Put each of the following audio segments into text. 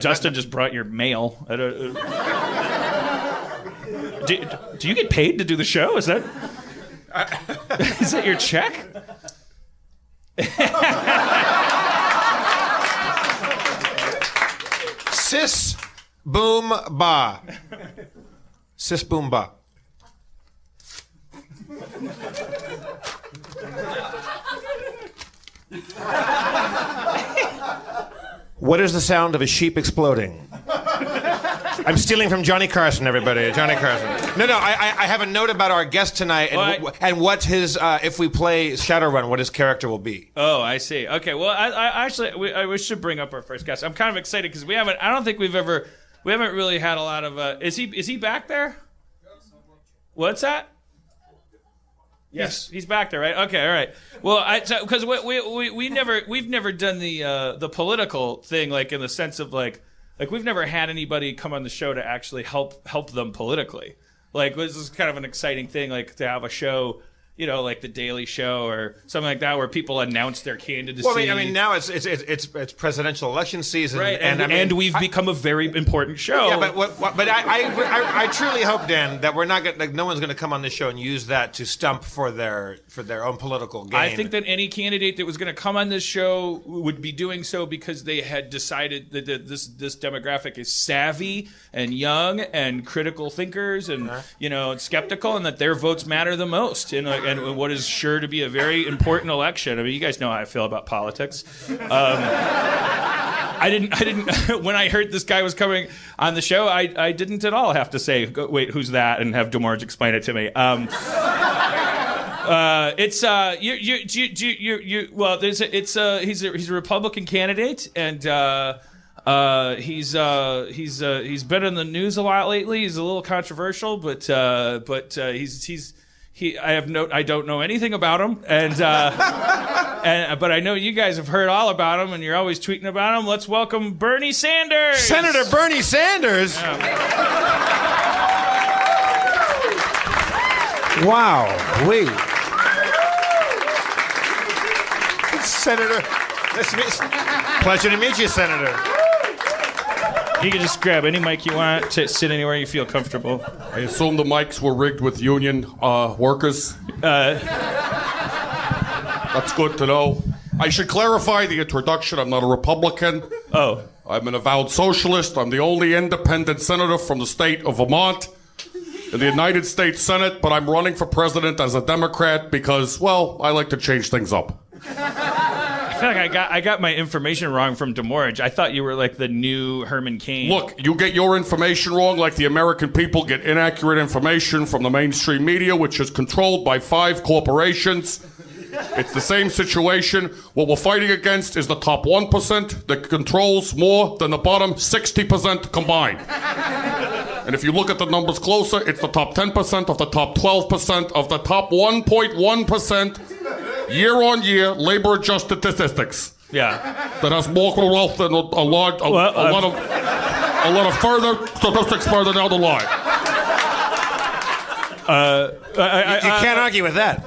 Justin just brought your mail. Do you get paid to do the show? Is that your check? Sis boom ba. Sis boom ba. What is the sound of a sheep exploding? I'm stealing from Johnny Carson, everybody. Johnny Carson. No, I have a note about our guest tonight and what his, if we play Shadowrun, what his character will be. Oh, I see. Okay, well, we should bring up our first guest. I'm kind of excited because I don't think we haven't really had a lot of, is he back there? What's that? Yes, he's back there, right? Okay, all right. Well, because we've never done the political thing, like in the sense of like we've never had anybody come on the show to actually help them politically. Like this is kind of an exciting thing, like to have a show, like the Daily Show or something like that, where people announce their candidacy. Well, I mean, now it's presidential election season, right? And we've become a very important show. Yeah, but I truly hope, Dan, that we're not no one's going to come on this show and use that to stump for their own political gain. I think that any candidate that was going to come on this show would be doing so because they had decided that this demographic is savvy and young and critical thinkers and skeptical, and that their votes matter the most. And what is sure to be a very important election. I mean, you guys know how I feel about politics. I didn't. When I heard this guy was coming on the show, I didn't at all have to say, "Wait, who's that?" and have Demorge explain it to me. He's a Republican candidate, and he's been in the news a lot lately. He's a little controversial, but I don't know anything about him, but I know you guys have heard all about him, and you're always tweeting about him. Let's welcome Bernie Sanders. Senator Bernie Sanders. Wow, Senator. Pleasure to meet you, Senator. You can just grab any mic you want, sit anywhere you feel comfortable. I assume the mics were rigged with union workers. That's good to know. I should clarify the introduction. I'm not a Republican. Oh. I'm an avowed socialist. I'm the only independent senator from the state of Vermont in the United States Senate, but I'm running for president as a Democrat because, well, I like to change things up. I feel like I got my information wrong from Demorge. I thought you were like the new Herman Cain. Look, you get your information wrong like the American people get inaccurate information from the mainstream media, which is controlled by 5 corporations. It's the same situation. What we're fighting against is the top 1% that controls more than the bottom 60% combined. And if you look at the numbers closer, it's the top 10% of the top 12% of the top 1.1% year-on-year labor-adjusted statistics. Yeah. That has more wealth than a lot of further statistics further down the line. You can't argue with that.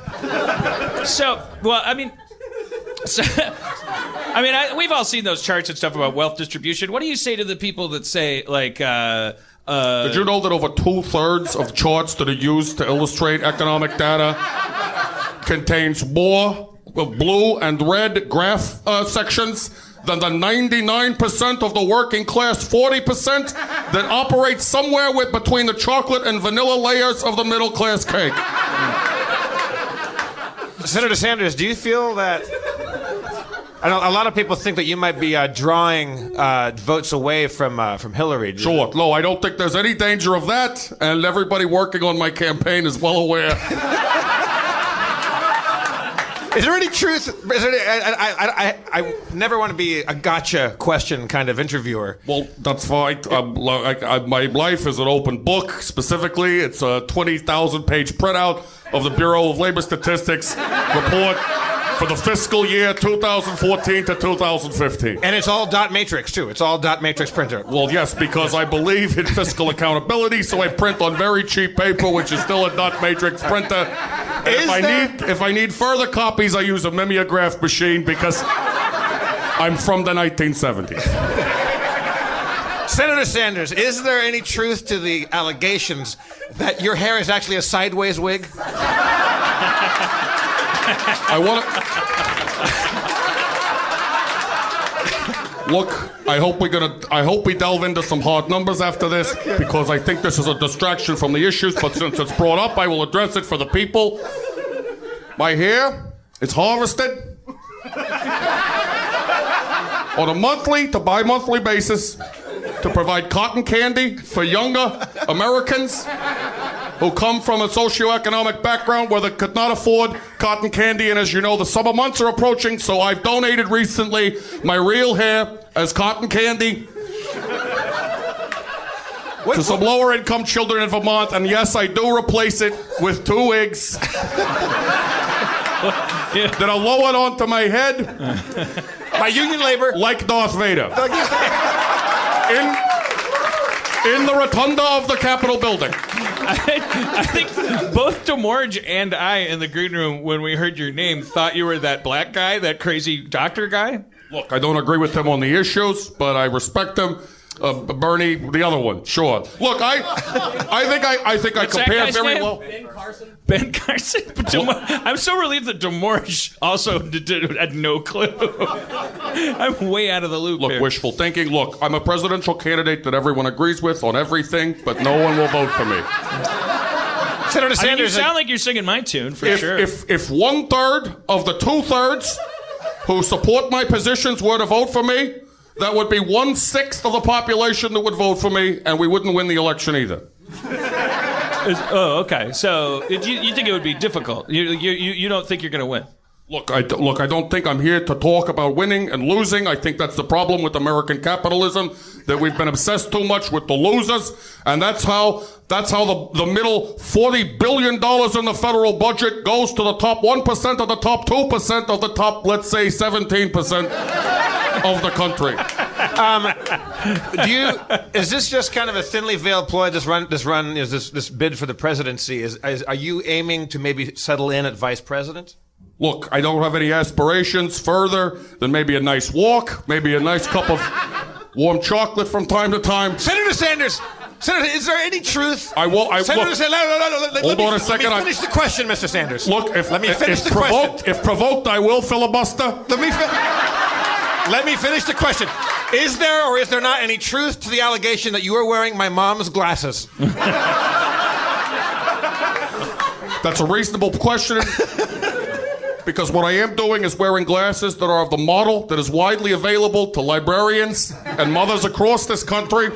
We've all seen those charts and stuff about wealth distribution. What do you say to the people that say, like, did you know that over 2/3 of charts that are used to illustrate economic data contains more blue and red graph sections than the 99% of the working class 40% that operates somewhere between the chocolate and vanilla layers of the middle class cake? Senator Sanders, do you feel that... I know a lot of people think that you might be drawing votes away from Hillary. Sure. No, I don't think there's any danger of that, and everybody working on my campaign is well aware. Is there any truth? I never want to be a gotcha question kind of interviewer. Well, that's fine. My life is an open book. Specifically, it's a 20,000-page printout of the Bureau of Labor Statistics report for the fiscal year 2014 to 2015. And it's all dot matrix, too. It's all dot matrix printer. Well, yes, because I believe in fiscal accountability, so I print on very cheap paper, which is still a dot matrix printer. If I need further copies, I use a mimeograph machine because I'm from the 1970s. Senator Sanders, is there any truth to the allegations that your hair is actually a sideways wig? I want to. Look, I hope we delve into some hard numbers after this, because I think this is a distraction from the issues. But since it's brought up, I will address it for the people. My hair is harvested on a monthly to bi-monthly basis to provide cotton candy for younger Americans who come from a socioeconomic background where they could not afford cotton candy. And as you know, the summer months are approaching, so I've donated recently my real hair as cotton candy to some lower income children in Vermont. And yes, I do replace it with 2 wigs that are lowered onto my head by union labor, like Darth Vader. In the rotunda of the Capitol building. I think both Demorge and I in the green room, when we heard your name, thought you were that black guy, that crazy doctor guy. Look, I don't agree with him on the issues, but I respect him. Bernie, the other one, sure. Look, I think I compare very well. Ben Carson. I'm so relieved that Demorge also had no clue. I'm way out of the loop. Look, here. Wishful thinking. Look, I'm a presidential candidate that everyone agrees with on everything, but no one will vote for me. Senator Sanders, you sound like you're singing my tune for sure. If 1/3 of the 2/3 who support my positions were to vote for me, that would be 1/6 of the population that would vote for me, and we wouldn't win the election either. Okay. So you think it would be difficult? You don't think you're going to win? Look, I don't think I'm here to talk about winning and losing. I think that's the problem with American capitalism, that we've been obsessed too much with the losers, and that's how the middle $40 billion in the federal budget goes to the top 1% of the top 2% of the top, let's say, 17% of the country. Is this just kind of a thinly veiled ploy? This bid for the presidency? Are you aiming to maybe settle in at vice president? Look, I don't have any aspirations further than maybe a nice walk, maybe a nice cup of warm chocolate from time to time. Senator Sanders, is there any truth? Hold on a second. Let me finish the question, Mr. Sanders. Look, if provoked, I will filibuster. Let me finish the question. Is there or is there not any truth to the allegation that you are wearing my mom's glasses? That's a reasonable question. Because what I am doing is wearing glasses that are of the model that is widely available to librarians and mothers across this country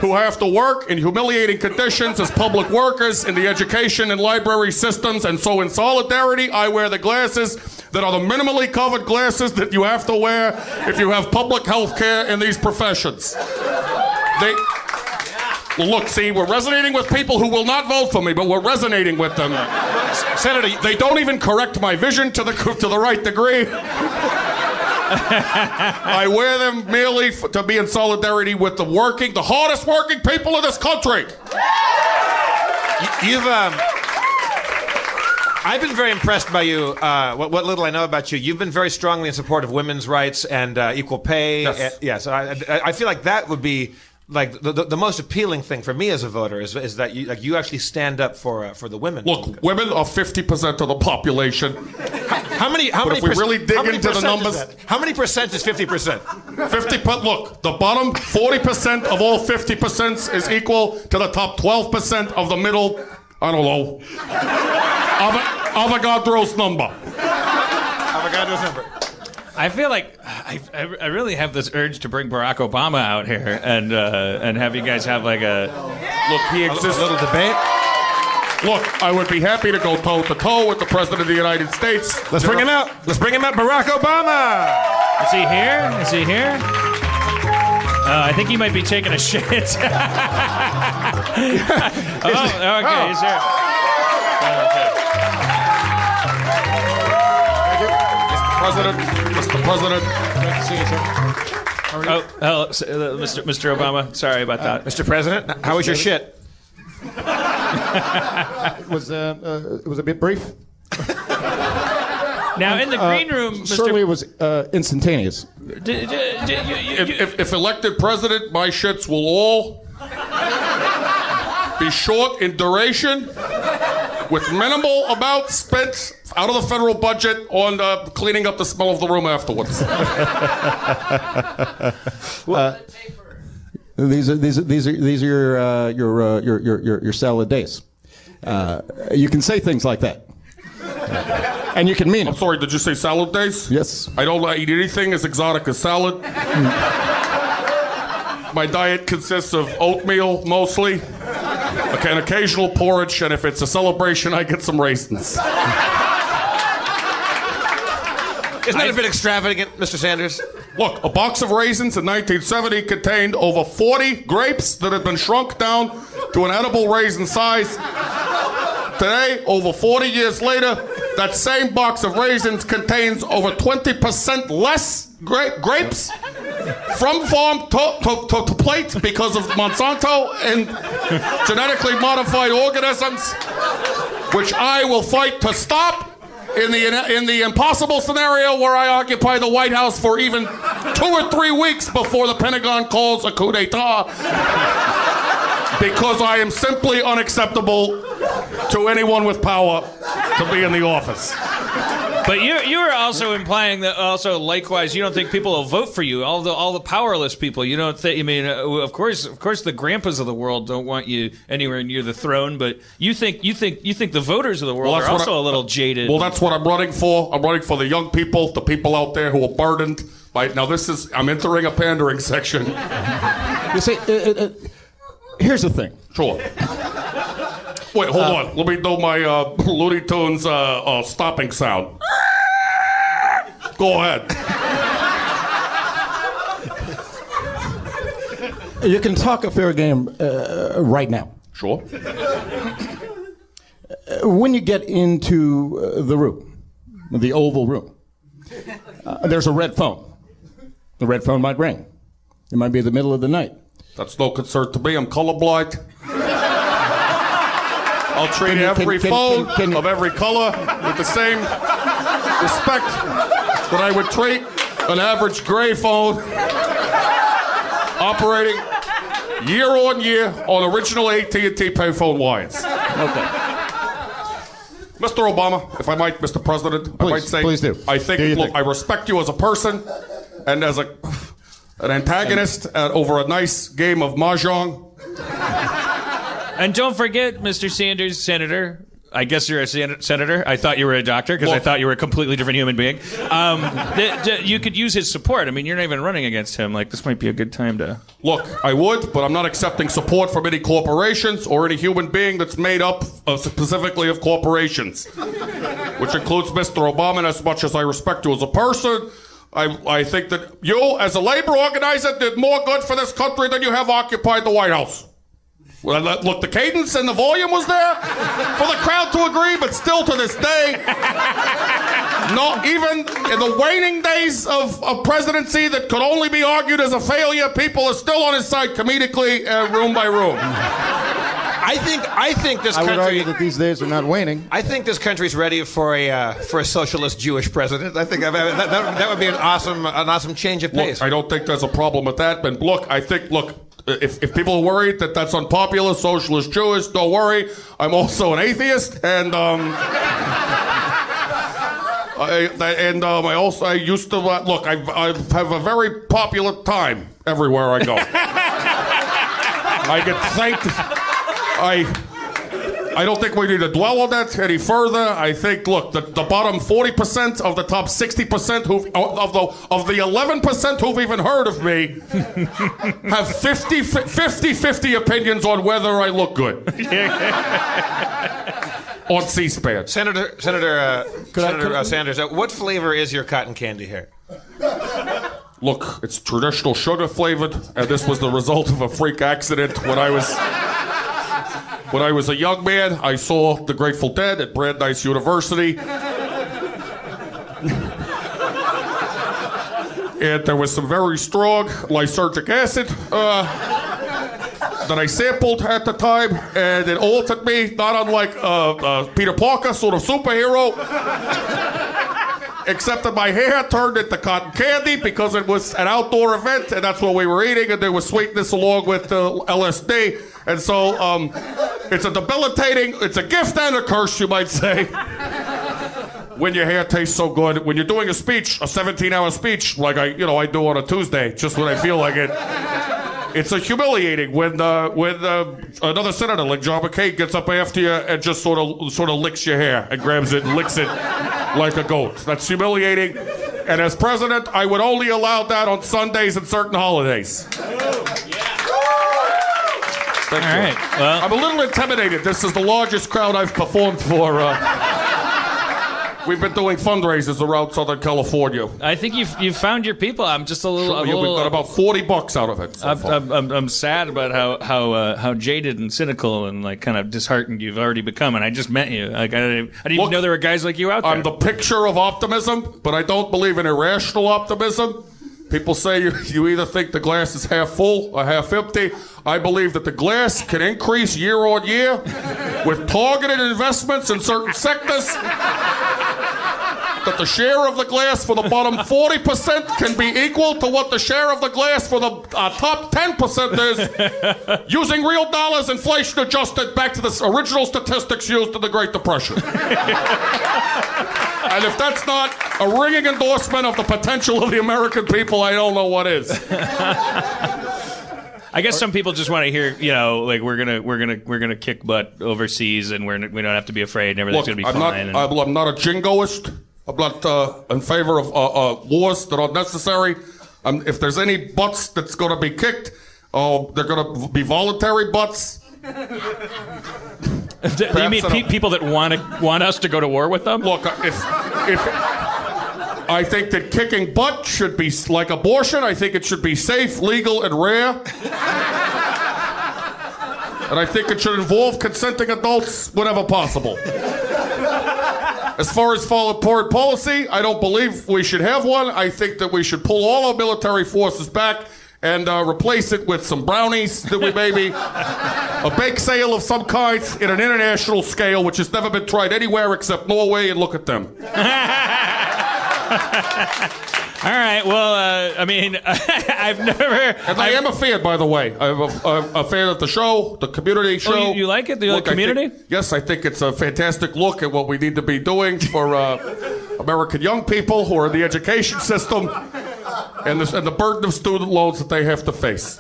who have to work in humiliating conditions as public workers in the education and library systems. And so in solidarity, I wear the glasses that are the minimally covered glasses that you have to wear if you have public health care in these professions. Look, see, we're resonating with people who will not vote for me, but we're resonating with them. Senator, they don't even correct my vision to the right degree. I wear them merely to be in solidarity with the hardest working people in this country. I've been very impressed by you. What little I know about you, you've been very strongly in support of women's rights and equal pay. Yes. I feel like that would be like the most appealing thing for me as a voter is that you actually stand up for the women. Look, women are 50% of the population. How many? If we really dig into the numbers, how many percent is 50%? 50%. Look, the bottom 40% of all 50% is equal to the top 12% of the middle. I don't know. Avogadro's number. Avogadro's number. I feel like I really have this urge to bring Barack Obama out here and have you guys have like a little debate. Look, I would be happy to go toe to toe with the President of the United States. Let's bring him out. Let's bring him out, Barack Obama. Is he here? Is he here? I think he might be taking a shit. Okay, he's here. Mr. President. Great to see you, sir. Hello, Mr. Obama. Sorry about that. Mr. President, how was your shit? It was a bit brief. Now, in the green room, Mr. Certainly it was instantaneous. If elected president, my shits will all be short in duration, with minimal amount spent out of the federal budget on cleaning up the smell of the room afterwards. These are your salad days. You can say things like that, and you can mean I'm it. sorry, did you say salad days? Yes. I don't eat anything as exotic as salad. My diet consists of oatmeal mostly, an occasional porridge, and if it's a celebration, I get some raisins. Isn't that a bit extravagant, Mr. Sanders? Look, a box of raisins in 1970 contained over 40 grapes that had been shrunk down to an edible raisin size. Today, over 40 years later, that same box of raisins contains over 20% less grapes from farm to plate because of Monsanto and genetically modified organisms, which I will fight to stop in the impossible scenario where I occupy the White House for even 2 or 3 weeks before the Pentagon calls a coup d'etat, because I am simply unacceptable to anyone with power to be in the office. But you were also implying that also likewise you don't think people will vote for you, all the powerless people. You don't think? I mean, of course the grandpas of the world don't want you anywhere near the throne, but you think the voters of the world are also a little jaded. Well, that's what I'm running for. I'm running for the young people, the people out there who are burdened by. Now I'm entering a pandering section. You see, here's the thing. Sure. Wait, hold on. Let me do my Looney Tunes stopping sound. Go ahead. You can talk a fair game right now. Sure. When you get into the room, the Oval Room, there's a red phone. The red phone might ring. It might be the middle of the night. That's no concern to me. I'm colorblind. I'll treat every phone of every color with the same respect that I would treat an average gray phone operating year on year on original AT&T payphone lines. Okay. Mr. Obama, if I might, Mr. President, I might say, please do. I think, look, I respect you as a person and as an antagonist over a nice game of mahjong. And don't forget, Mr. Sanders, Senator. I guess you're a senator. I thought you were a doctor because I thought you were a completely different human being. You could use his support. I mean, you're not even running against him. Like, this might be a good time to... Look, I would, but I'm not accepting support from any corporations or any human being that's made up specifically of corporations, which includes Mr. Obama. And as much as I respect you as a person, I think that you, as a labor organizer, did more good for this country than you have occupied the White House. Well, look, the cadence and the volume was there for the crowd to agree, but still to this day, not even in the waning days of presidency that could only be argued as a failure, people are still on his side comedically, room by room. I think this I country... would argue that these days are not waning. I think this country's ready for a socialist Jewish president. I think that would be an awesome change of pace. Look, I don't think there's a problem with that, but look, if people are worried that that's unpopular, socialist Jewish, don't worry. I'm also an atheist, and I used to look. I have a very popular time everywhere I go. I get thanked. I don't think we need to dwell on that any further. I think, look, the bottom 40% of the top 60% of the 11% who've even heard of me have 50 opinions on whether I look good. On C-SPAN. Senator Sanders, what flavor is your cotton candy here? Look, it's traditional sugar flavored, and this was the result of a freak accident when I was a young man. I saw the Grateful Dead at Brandeis University. And there was some very strong lysergic acid that I sampled at the time, and it altered me, not unlike Peter Parker, sort of superhero. except that my hair turned into cotton candy because it was an outdoor event, and that's what we were eating, and there was sweetness along with LSD. And so it's a gift and a curse, you might say, when your hair tastes so good. When you're doing a speech, a 17-hour speech, like I do on a Tuesday, just when I feel like it. It's humiliating when another senator like John McCain gets up after you and just sort of licks your hair and grabs it and licks it like a goat. That's humiliating. And as president, I would only allow that on Sundays and certain holidays. All right. Well, I'm a little intimidated. This is the largest crowd I've performed for. We've been doing fundraisers around Southern California. I think you've found your people. I'm just a little. We've got about $40 out of it. So I'm sad about how jaded and cynical and like kind of disheartened you've already become. And I just met you. Like I didn't even know there were guys like you out there. I'm the picture of optimism, but I don't believe in irrational optimism. People say you either think the glass is half full or half empty. I believe that the glass can increase year on year with targeted investments in certain sectors. That the share of the glass for the bottom 40% can be equal to what the share of the glass for the top 10% is, using real dollars, inflation adjusted, back to the original statistics used in the Great Depression. And if that's not a ringing endorsement of the potential of the American people, I don't know what is. I guess some people just want to hear, like we're gonna kick butt overseas, and we don't have to be afraid, and everything's gonna be fine. I'm not a jingoist. I'm not in favor of wars that are unnecessary. If there's any butts that's going to be kicked, they're going to be voluntary butts. Do you mean people that want us to go to war with them? Look, if I think that kicking butt should be like abortion. I think it should be safe, legal, and rare. And I think it should involve consenting adults whenever possible. As far as foreign policy, I don't believe we should have one. I think that we should pull all our military forces back and replace it with some brownies that we maybe a bake sale of some kind in an international scale, which has never been tried anywhere except Norway, and look at them. All right. Well, I've never. And I am a fan, by the way. I'm a fan of the show, the Community show. Oh, you like it? Do you like Community? Yes, I think it's a fantastic look at what we need to be doing for American young people who are in the education system and the burden of student loans that they have to face.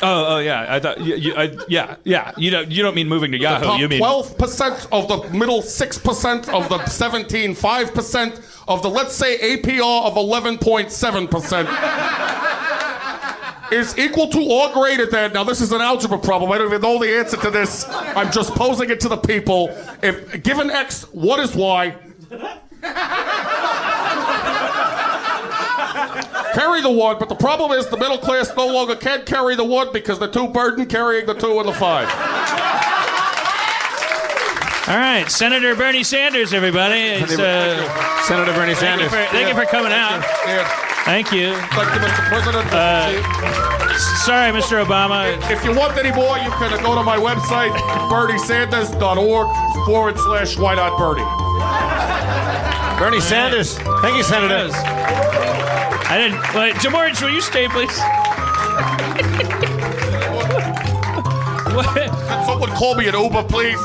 Oh yeah. I thought. Yeah. You don't mean moving to Yahoo. The top You mean 12% of the middle 6% of the 5% of the, let's say, APR of 11.7% is equal to or greater than. Now, this is an algebra problem. I don't even know the answer to this. I'm just posing it to the people. If given X, what is Y? Carry the 1, but the problem is the middle class no longer can carry the 1 because they're too burdened carrying the 2 and the 5. All right, Senator Bernie Sanders, everybody. Senator Bernie Sanders. Thank you for coming out. Yeah. Thank you. Thank you, Mr. President. Sorry, Mr. Obama. If you want any more, you can go to my website, berniesanders.org/why not Bernie. Bernie Sanders. Thank you, Senator. I didn't. Jamorge, will you stay, please? What? Can someone call me an Uber, please?